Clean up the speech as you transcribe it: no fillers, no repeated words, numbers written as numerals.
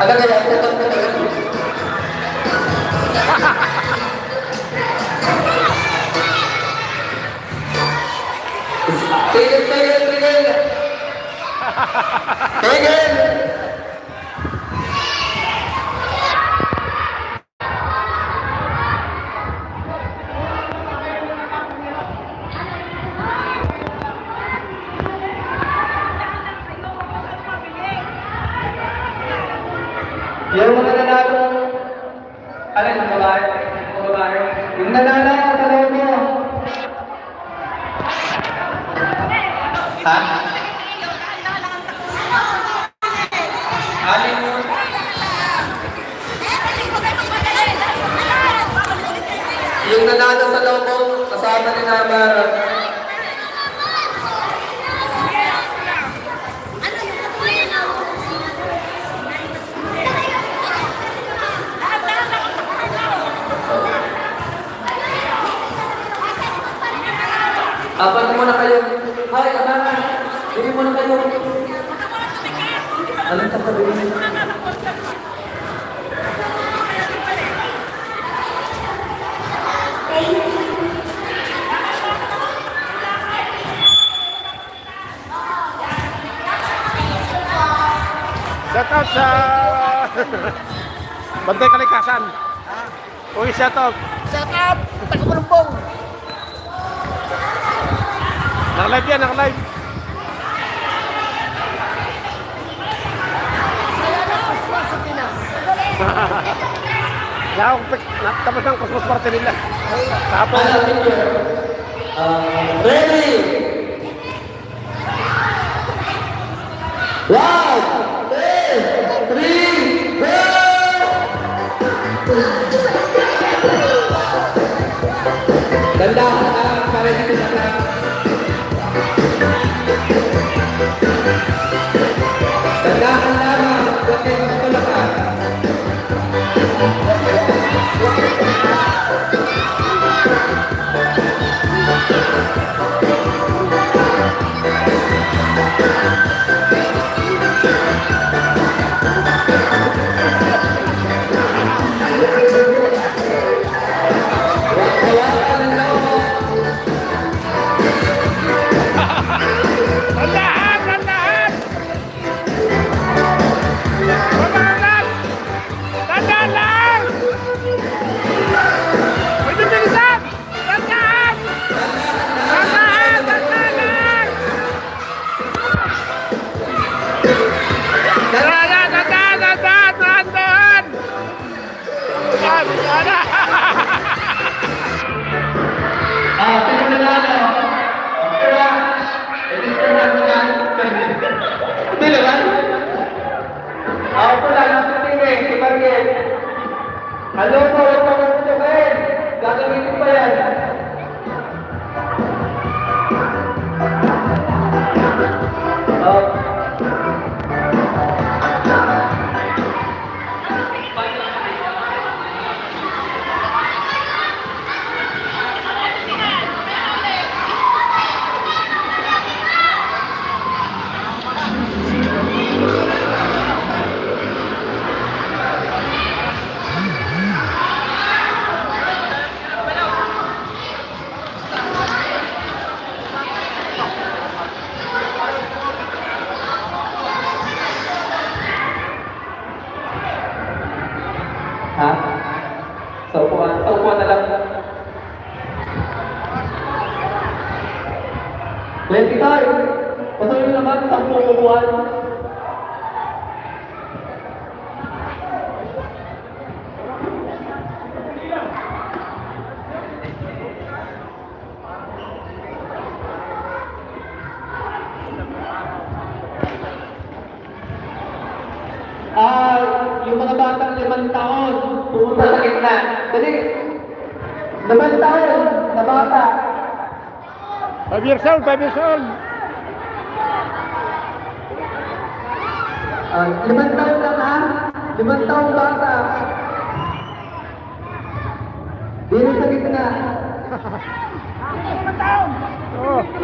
Agak ya, agak. Tigil. Yung mga nanalo, alin ang babae? Yung nanalo sa loob mo. Ha? Alin mo? Yung nanalo sa loob mo, kasama ni Namara. Apat muna kayo. Hay, anak. Bili muna kayo. Anong sasabihin nyo? Shout out sa Bantay Kalikasan. Uy, shout out. Shout out! Taga-Malumbong! Naka-live yan, naka-live. Tapos ng Cosmos Party nila. Tapos. Ready? Wow! 2, 3, go! Ganda! Para dito sa Dandahan lamang, huwag kayo magtulakan. Halo po, huwag pa magputukin. Gagamitin pa yan. Ha? Sa upuan na lang. 25. Patuloy naman, 10 upuan. Yung mga batang 5 taon, pumunta sa gitna. Dali, 5 taon na bata. 5 years old, 5 years old. 5 taon lang ha? 5 taon bata. Dito sa gitna. 5 taon! Oh. 5